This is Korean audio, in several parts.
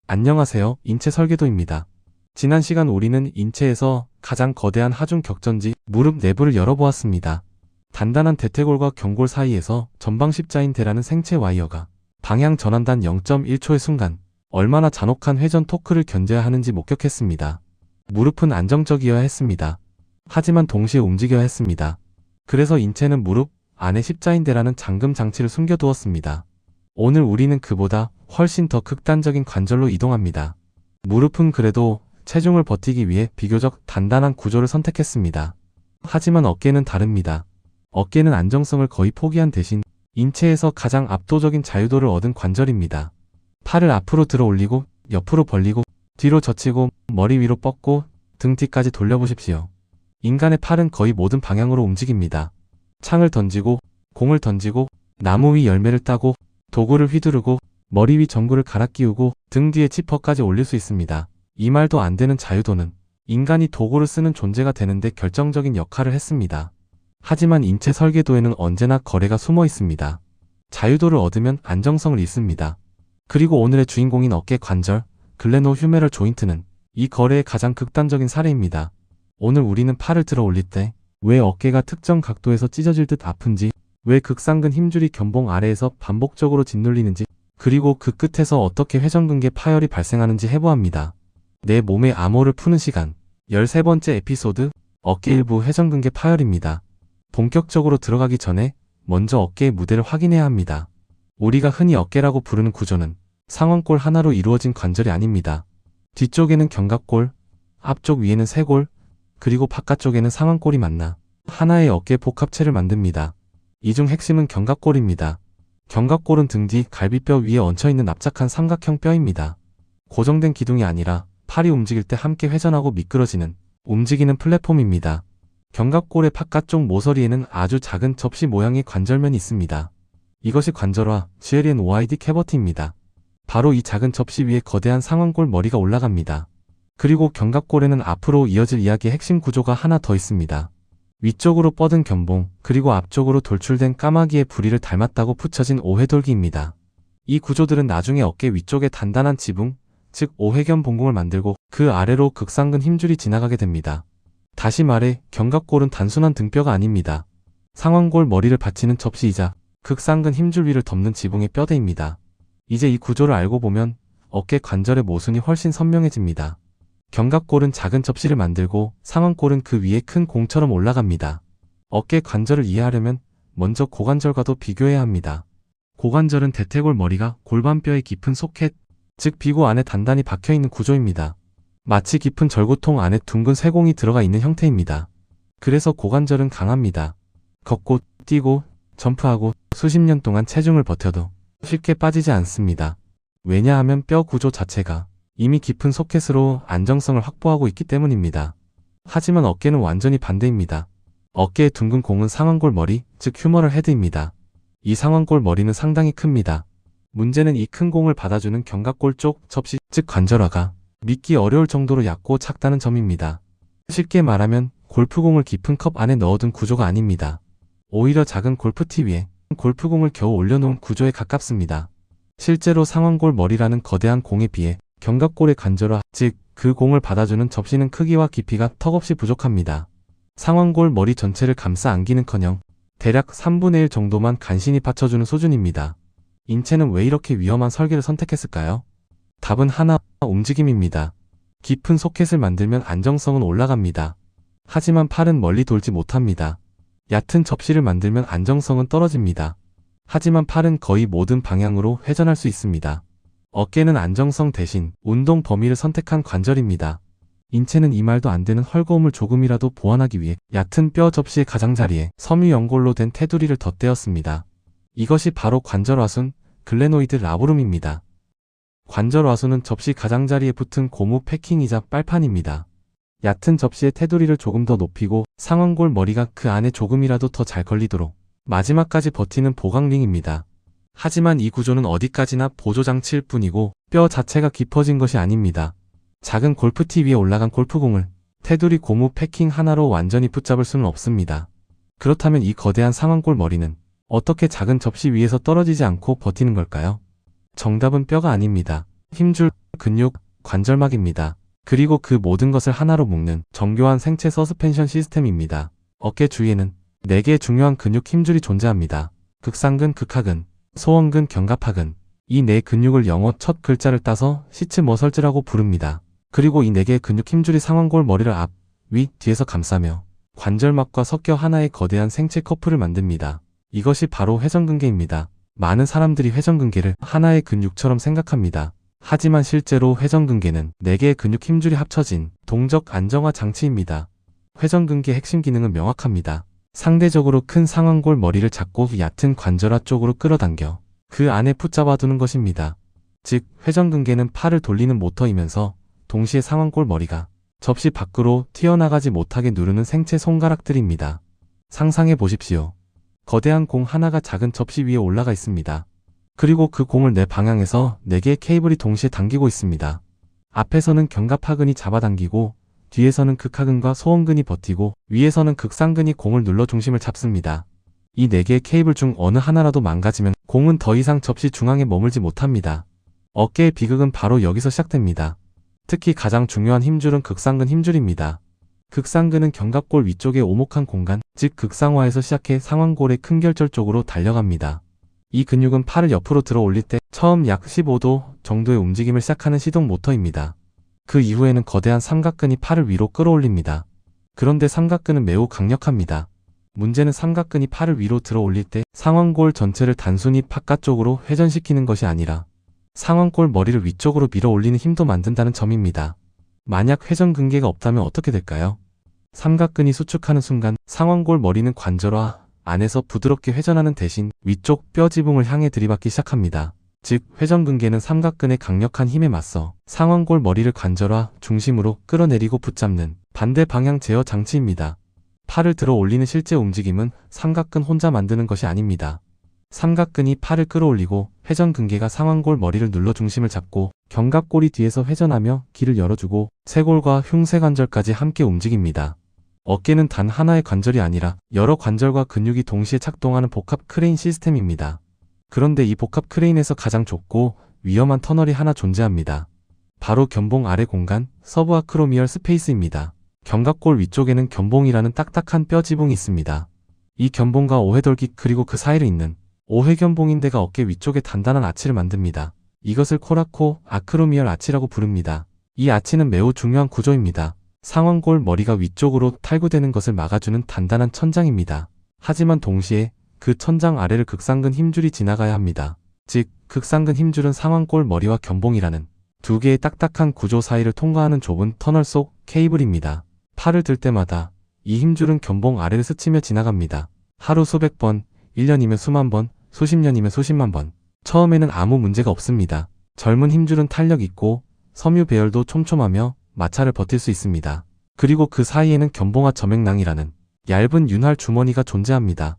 안녕하세요. 인체 설계도입니다. 지난 시간 우리는 인체에서 가장 거대한 하중 격전지 무릎 내부를 열어보았습니다. 단단한 대퇴골과 경골 사이에서 전방 십자인 대라는 생체 와이어가 방향 전환단 0.1초의 순간 얼마나 잔혹한 회전 토크를 견뎌야 하는지 목격했습니다. 무릎은 안정적이어야 했습니다. 하지만 동시에 움직여야 했습니다. 그래서 인체는 무릎 안에 십자인대라는 잠금 장치를 숨겨두었습니다. 오늘 우리는 그보다 훨씬 더 극단적인 관절로 이동합니다. 무릎은 그래도 체중을 버티기 위해 비교적 단단한 구조를 선택했습니다. 하지만 어깨는 다릅니다. 어깨는 안정성을 거의 포기한 대신 인체에서 가장 압도적인 자유도를 얻은 관절입니다. 팔을 앞으로 들어 올리고 옆으로 벌리고 뒤로 젖히고 머리 위로 뻗고 등 뒤까지 돌려보십시오. 인간의 팔은 거의 모든 방향으로 움직입니다. 창을 던지고 공을 던지고 나무 위 열매를 따고 도구를 휘두르고 머리 위 전구를 갈아 끼우고 등 뒤에 지퍼까지 올릴 수 있습니다. 이 말도 안 되는 자유도는 인간이 도구를 쓰는 존재가 되는데 결정적인 역할을 했습니다. 하지만 인체 설계도에는 언제나 거래가 숨어 있습니다. 자유도를 얻으면 안정성을 잃습니다. 그리고 오늘의 주인공인 어깨 관절, 글레노휴메럴 조인트는 이 거래의 가장 극단적인 사례입니다. 오늘 우리는 팔을 들어 올릴 때 왜 어깨가 특정 각도에서 찢어질 듯 아픈지, 왜 극상근 힘줄이 견봉 아래에서 반복적으로 짓눌리는지, 그리고 그 끝에서 어떻게 회전근개 파열이 발생하는지 해보합니다. 내 몸의 암호를 푸는 시간 13번째 에피소드 어깨 일부 회전근개 파열입니다. 본격적으로 들어가기 전에 먼저 어깨의 무대를 확인해야 합니다. 우리가 흔히 어깨라고 부르는 구조는 상완골 하나로 이루어진 관절이 아닙니다. 뒤쪽에는 견갑골, 앞쪽 위에는 쇄골, 그리고 바깥쪽에는 상완골이 만나 하나의 어깨 복합체를 만듭니다. 이 중 핵심은 견갑골입니다. 견갑골은 등 뒤 갈비뼈 위에 얹혀있는 납작한 삼각형 뼈입니다. 고정된 기둥이 아니라 팔이 움직일 때 함께 회전하고 미끄러지는 움직이는 플랫폼입니다. 견갑골의 바깥쪽 모서리에는 아주 작은 접시 모양의 관절면이 있습니다. 이것이 관절화, GLN-OID 캐버티입니다. 바로 이 작은 접시 위에 거대한 상완골 머리가 올라갑니다. 그리고 견갑골에는 앞으로 이어질 이야기의 핵심 구조가 하나 더 있습니다. 위쪽으로 뻗은 견봉, 그리고 앞쪽으로 돌출된 까마귀의 부리를 닮았다고 붙여진 오회돌기입니다. 이 구조들은 나중에 어깨 위쪽에 단단한 지붕, 즉 오회견 봉공을 만들고 그 아래로 극상근 힘줄이 지나가게 됩니다. 다시 말해 견갑골은 단순한 등뼈가 아닙니다. 상완골 머리를 받치는 접시이자 극상근 힘줄 위를 덮는 지붕의 뼈대입니다. 이제 이 구조를 알고 보면 어깨 관절의 모순이 훨씬 선명해집니다. 견갑골은 작은 접시를 만들고 상완골은 그 위에 큰 공처럼 올라갑니다. 어깨 관절을 이해하려면 먼저 고관절과도 비교해야 합니다. 고관절은 대퇴골 머리가 골반뼈의 깊은 소켓, 즉 비고 안에 단단히 박혀있는 구조입니다. 마치 깊은 절구통 안에 둥근 쇠공이 들어가 있는 형태입니다. 그래서 고관절은 강합니다. 걷고 뛰고 점프하고 수십 년 동안 체중을 버텨도 쉽게 빠지지 않습니다. 왜냐하면 뼈 구조 자체가 이미 깊은 소켓으로 안정성을 확보하고 있기 때문입니다. 하지만 어깨는 완전히 반대입니다. 어깨의 둥근 공은 상완골 머리, 즉 휴머럴 헤드입니다. 이 상완골 머리는 상당히 큽니다. 문제는 이 큰 공을 받아주는 견갑골 쪽 접시, 즉 관절화가 믿기 어려울 정도로 얕고 작다는 점입니다. 쉽게 말하면 골프공을 깊은 컵 안에 넣어둔 구조가 아닙니다. 오히려 작은 골프티 위에 골프공을 겨우 올려놓은 구조에 가깝습니다. 실제로 상완골 머리라는 거대한 공에 비해 견갑골의 관절화, 즉 그 공을 받아주는 접시는 크기와 깊이가 턱없이 부족합니다. 상완골 머리 전체를 감싸 안기는커녕 대략 3분의 1 정도만 간신히 받쳐주는 수준입니다. 인체는 왜 이렇게 위험한 설계를 선택했을까요? 답은 하나, 움직임입니다. 깊은 소켓을 만들면 안정성은 올라갑니다. 하지만 팔은 멀리 돌지 못합니다. 얕은 접시를 만들면 안정성은 떨어집니다. 하지만 팔은 거의 모든 방향으로 회전할 수 있습니다. 어깨는 안정성 대신 운동 범위를 선택한 관절입니다. 인체는 이 말도 안 되는 헐거움을 조금이라도 보완하기 위해 얕은 뼈 접시의 가장자리에 섬유 연골로 된 테두리를 덧대었습니다. 이것이 바로 관절화순, 글레노이드 라브룸입니다. 관절화순은 접시 가장자리에 붙은 고무 패킹이자 빨판입니다. 얕은 접시의 테두리를 조금 더 높이고 상완골 머리가 그 안에 조금이라도 더 잘 걸리도록 마지막까지 버티는 보강링입니다. 하지만 이 구조는 어디까지나 보조장치일 뿐이고 뼈 자체가 깊어진 것이 아닙니다. 작은 골프티 위에 올라간 골프공을 테두리 고무 패킹 하나로 완전히 붙잡을 수는 없습니다. 그렇다면 이 거대한 상완골 머리는 어떻게 작은 접시 위에서 떨어지지 않고 버티는 걸까요? 정답은 뼈가 아닙니다. 힘줄, 근육, 관절막입니다. 그리고 그 모든 것을 하나로 묶는 정교한 생체 서스펜션 시스템입니다. 어깨 주위에는 4개의 중요한 근육 힘줄이 존재합니다. 극상근, 극하근, 소원근, 견갑하근. 이 4 근육을 영어 첫 글자를 따서 시츠머설즈라고 부릅니다. 그리고 이 4개의 근육 힘줄이 상완골 머리를 앞, 위, 뒤에서 감싸며 관절막과 섞여 하나의 거대한 생체 커플을 만듭니다. 이것이 바로 회전근개입니다. 많은 사람들이 회전근개를 하나의 근육처럼 생각합니다. 하지만 실제로 회전근개는 4개의 근육 힘줄이 합쳐진 동적 안정화 장치입니다. 회전근개의 핵심 기능은 명확합니다. 상대적으로 큰 상완골 머리를 잡고 얕은 관절화 쪽으로 끌어당겨 그 안에 붙잡아두는 것입니다. 즉, 회전근개는 팔을 돌리는 모터이면서 동시에 상완골 머리가 접시 밖으로 튀어나가지 못하게 누르는 생체 손가락들입니다. 상상해 보십시오. 거대한 공 하나가 작은 접시 위에 올라가 있습니다. 그리고 그 공을 내 방향에서 4개의 케이블이 동시에 당기고 있습니다. 앞에서는 견갑하근이 잡아당기고 뒤에서는 극하근과 소원근이 버티고 위에서는 극상근이 공을 눌러 중심을 잡습니다. 이 4개의 케이블 중 어느 하나라도 망가지면 공은 더 이상 접시 중앙에 머물지 못합니다. 어깨의 비극은 바로 여기서 시작됩니다. 특히 가장 중요한 힘줄은 극상근 힘줄입니다. 극상근은 견갑골 위쪽의 오목한 공간, 즉 극상화에서 시작해 상완골의 큰 결절 쪽으로 달려갑니다. 이 근육은 팔을 옆으로 들어 올릴 때 처음 약 15도 정도의 움직임을 시작하는 시동 모터입니다. 그 이후에는 거대한 삼각근이 팔을 위로 끌어올립니다. 그런데 삼각근은 매우 강력합니다. 문제는 삼각근이 팔을 위로 들어 올릴 때 상완골 전체를 단순히 바깥쪽으로 회전시키는 것이 아니라 상완골 머리를 위쪽으로 밀어 올리는 힘도 만든다는 점입니다. 만약 회전근개가 없다면 어떻게 될까요? 삼각근이 수축하는 순간 상완골 머리는 관절화 안에서 부드럽게 회전하는 대신 위쪽 뼈 지붕을 향해 들이받기 시작합니다. 즉, 회전근개는 삼각근의 강력한 힘에 맞서 상완골 머리를 관절화 중심으로 끌어내리고 붙잡는 반대 방향 제어 장치입니다. 팔을 들어 올리는 실제 움직임은 삼각근 혼자 만드는 것이 아닙니다. 삼각근이 팔을 끌어올리고 회전근개가 상완골 머리를 눌러 중심을 잡고 견갑골이 뒤에서 회전하며 길을 열어주고 쇄골과 흉쇄관절까지 함께 움직입니다. 어깨는 단 하나의 관절이 아니라 여러 관절과 근육이 동시에 작동하는 복합 크레인 시스템입니다. 그런데 이 복합 크레인에서 가장 좁고 위험한 터널이 하나 존재합니다. 바로 견봉 아래 공간, 서브아크로미얼 스페이스입니다. 견갑골 위쪽에는 견봉이라는 딱딱한 뼈 지붕이 있습니다. 이 견봉과 오해돌기 그리고 그 사이를 잇는 오해견봉인대가 어깨 위쪽에 단단한 아치를 만듭니다. 이것을 코라코 아크로미얼 아치라고 부릅니다. 이 아치는 매우 중요한 구조입니다. 상완골 머리가 위쪽으로 탈구되는 것을 막아주는 단단한 천장입니다. 하지만 동시에 그 천장 아래를 극상근 힘줄이 지나가야 합니다. 즉, 극상근 힘줄은 상완골 머리와 견봉이라는 2개의 딱딱한 구조 사이를 통과하는 좁은 터널 속 케이블입니다. 팔을 들 때마다 이 힘줄은 견봉 아래를 스치며 지나갑니다. 하루 수백 번, 1년이면 수만 번, 수십 년이면 수십만 번. 처음에는 아무 문제가 없습니다. 젊은 힘줄은 탄력 있고 섬유 배열도 촘촘하며 마찰을 버틸 수 있습니다. 그리고 그 사이에는 견봉화 점액낭이라는 얇은 윤활 주머니가 존재합니다.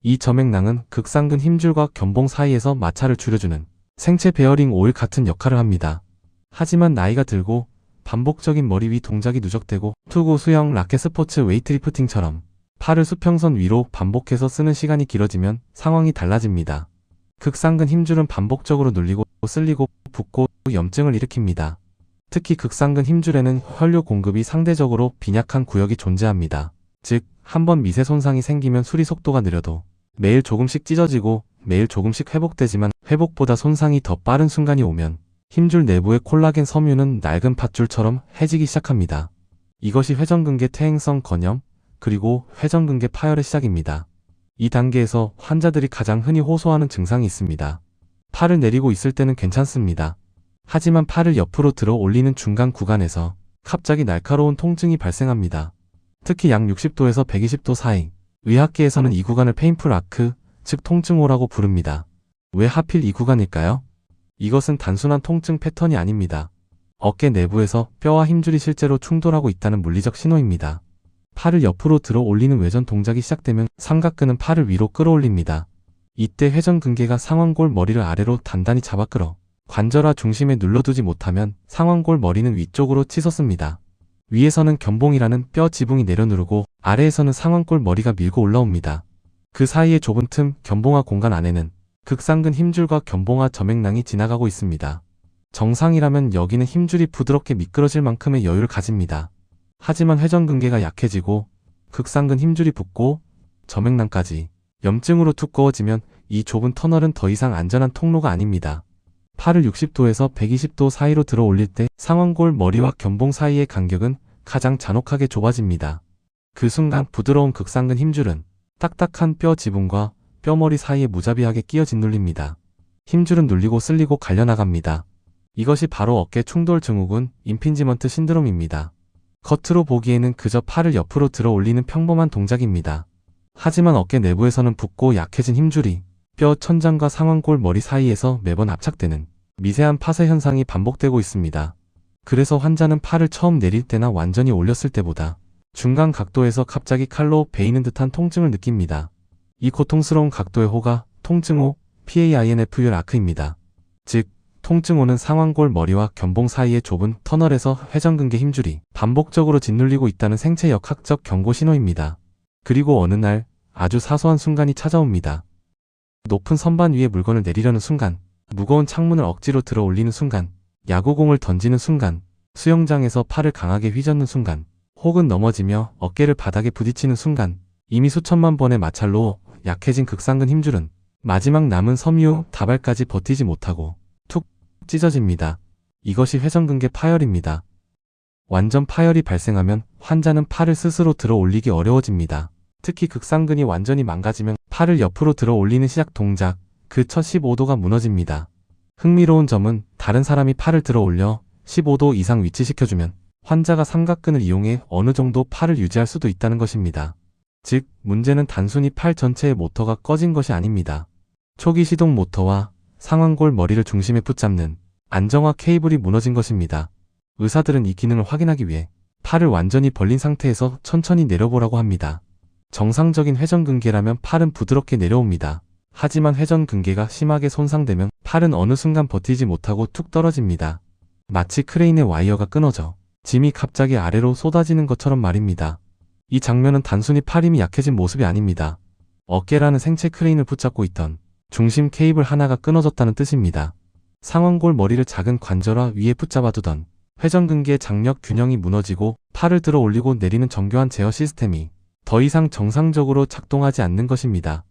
이 점액낭은 극상근 힘줄과 견봉 사이에서 마찰을 줄여주는 생체 베어링 오일 같은 역할을 합니다. 하지만 나이가 들고 반복적인 머리 위 동작이 누적되고 투구, 수영, 라켓 스포츠, 웨이트리프팅처럼 팔을 수평선 위로 반복해서 쓰는 시간이 길어지면 상황이 달라집니다. 극상근 힘줄은 반복적으로 눌리고 쓸리고 붓고 염증을 일으킵니다. 특히 극상근 힘줄에는 혈류 공급이 상대적으로 빈약한 구역이 존재합니다. 즉, 한번 미세 손상이 생기면 수리 속도가 느려도 매일 조금씩 찢어지고 매일 조금씩 회복되지만 회복보다 손상이 더 빠른 순간이 오면 힘줄 내부의 콜라겐 섬유는 낡은 밧줄처럼 해지기 시작합니다. 이것이 회전근개 퇴행성 건염, 그리고 회전근개 파열의 시작입니다. 이 단계에서 환자들이 가장 흔히 호소하는 증상이 있습니다. 팔을 내리고 있을 때는 괜찮습니다. 하지만 팔을 옆으로 들어 올리는 중간 구간에서 갑자기 날카로운 통증이 발생합니다. 특히 약 60도에서 120도 사이, 의학계에서는 이 구간을 페인풀 아크, 즉 통증호라고 부릅니다. 왜 하필 이 구간일까요? 이것은 단순한 통증 패턴이 아닙니다. 어깨 내부에서 뼈와 힘줄이 실제로 충돌하고 있다는 물리적 신호입니다. 팔을 옆으로 들어 올리는 외전 동작이 시작되면 삼각근은 팔을 위로 끌어올립니다. 이때 회전근개가 상완골 머리를 아래로 단단히 잡아 끌어 관절화 중심에 눌러두지 못하면 상완골 머리는 위쪽으로 치솟습니다. 위에서는 견봉이라는 뼈 지붕이 내려누르고 아래에서는 상완골 머리가 밀고 올라옵니다. 그 사이의 좁은 틈, 견봉화 공간 안에는 극상근 힘줄과 견봉화 점액낭이 지나가고 있습니다. 정상이라면 여기는 힘줄이 부드럽게 미끄러질 만큼의 여유를 가집니다. 하지만 회전근개가 약해지고 극상근 힘줄이 붙고 점액낭까지 염증으로 두꺼워지면 이 좁은 터널은 더 이상 안전한 통로가 아닙니다. 팔을 60도에서 120도 사이로 들어 올릴 때 상완골 머리와 견봉 사이의 간격은 가장 잔혹하게 좁아집니다. 그 순간 부드러운 극상근 힘줄은 딱딱한 뼈 지붕과 뼈머리 사이에 무자비하게 끼어 짓눌립니다. 힘줄은 눌리고 쓸리고 갈려나갑니다. 이것이 바로 어깨 충돌 증후군 임핀지먼트 신드롬입니다. 겉으로 보기에는 그저 팔을 옆으로 들어 올리는 평범한 동작입니다. 하지만 어깨 내부에서는 붓고 약해진 힘줄이 뼈 천장과 상완골 머리 사이에서 매번 압착되는 미세한 파쇄 현상이 반복되고 있습니다. 그래서 환자는 팔을 처음 내릴 때나 완전히 올렸을 때보다 중간 각도에서 갑자기 칼로 베이는 듯한 통증을 느낍니다. 이 고통스러운 각도의 호가 통증호 PAINFUL 아크입니다. 즉, 통증호는 상완골 머리와 견봉 사이의 좁은 터널에서 회전근개 힘줄이 반복적으로 짓눌리고 있다는 생체 역학적 경고 신호입니다. 그리고 어느 날 아주 사소한 순간이 찾아옵니다. 높은 선반 위에 물건을 내리려는 순간, 무거운 창문을 억지로 들어 올리는 순간, 야구공을 던지는 순간, 수영장에서 팔을 강하게 휘젓는 순간, 혹은 넘어지며 어깨를 바닥에 부딪히는 순간, 이미 수천만 번의 마찰로 약해진 극상근 힘줄은 마지막 남은 섬유 다발까지 버티지 못하고 툭 찢어집니다. 이것이 회전근개 파열입니다. 완전 파열이 발생하면 환자는 팔을 스스로 들어 올리기 어려워집니다. 특히 극상근이 완전히 망가지면 팔을 옆으로 들어 올리는 시작 동작, 그 첫 15도가 무너집니다. 흥미로운 점은 다른 사람이 팔을 들어 올려 15도 이상 위치시켜주면 환자가 삼각근을 이용해 어느 정도 팔을 유지할 수도 있다는 것입니다. 즉, 문제는 단순히 팔 전체의 모터가 꺼진 것이 아닙니다. 초기 시동 모터와 상완골 머리를 중심에 붙잡는 안정화 케이블이 무너진 것입니다. 의사들은 이 기능을 확인하기 위해 팔을 완전히 벌린 상태에서 천천히 내려보라고 합니다. 정상적인 회전근개라면 팔은 부드럽게 내려옵니다. 하지만 회전근개가 심하게 손상되면 팔은 어느 순간 버티지 못하고 툭 떨어집니다. 마치 크레인의 와이어가 끊어져 짐이 갑자기 아래로 쏟아지는 것처럼 말입니다. 이 장면은 단순히 팔 힘이 약해진 모습이 아닙니다. 어깨라는 생체 크레인을 붙잡고 있던 중심 케이블 하나가 끊어졌다는 뜻입니다. 상완골 머리를 작은 관절화 위에 붙잡아두던 회전근개의 장력 균형이 무너지고 팔을 들어 올리고 내리는 정교한 제어 시스템이 더 이상 정상적으로 작동하지 않는 것입니다.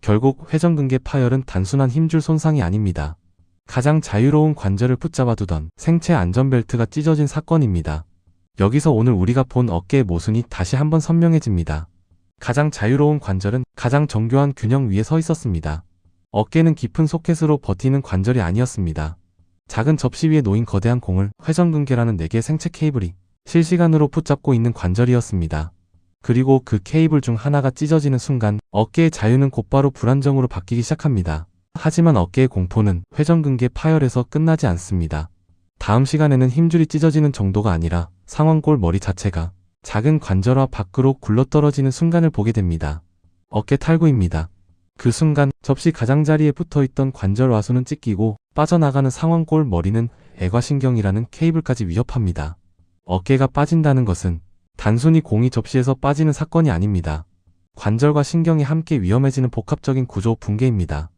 결국 회전근개 파열은 단순한 힘줄 손상이 아닙니다. 가장 자유로운 관절을 붙잡아두던 생체 안전벨트가 찢어진 사건입니다. 여기서 오늘 우리가 본 어깨의 모순이 다시 한번 선명해집니다. 가장 자유로운 관절은 가장 정교한 균형 위에 서 있었습니다. 어깨는 깊은 소켓으로 버티는 관절이 아니었습니다. 작은 접시 위에 놓인 거대한 공을 회전근개라는 4개의 생체 케이블이 실시간으로 붙잡고 있는 관절이었습니다. 그리고 그 케이블 중 하나가 찢어지는 순간 어깨의 자유는 곧바로 불안정으로 바뀌기 시작합니다. 하지만 어깨의 공포는 회전근개 파열에서 끝나지 않습니다. 다음 시간에는 힘줄이 찢어지는 정도가 아니라 상완골 머리 자체가 작은 관절화 밖으로 굴러떨어지는 순간을 보게 됩니다. 어깨 탈구입니다. 그 순간 접시 가장자리에 붙어있던 관절 와수는 찢기고 빠져나가는 상완골 머리는 애과신경이라는 케이블까지 위협합니다. 어깨가 빠진다는 것은 단순히 공이 접시에서 빠지는 사건이 아닙니다. 관절과 신경이 함께 위험해지는 복합적인 구조 붕괴입니다.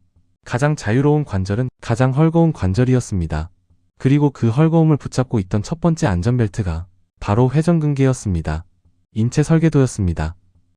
가장 자유로운 관절은 가장 헐거운 관절이었습니다. 그리고 그 헐거움을 붙잡고 있던 첫 번째 안전벨트가 바로 회전근개였습니다. 인체 설계도였습니다.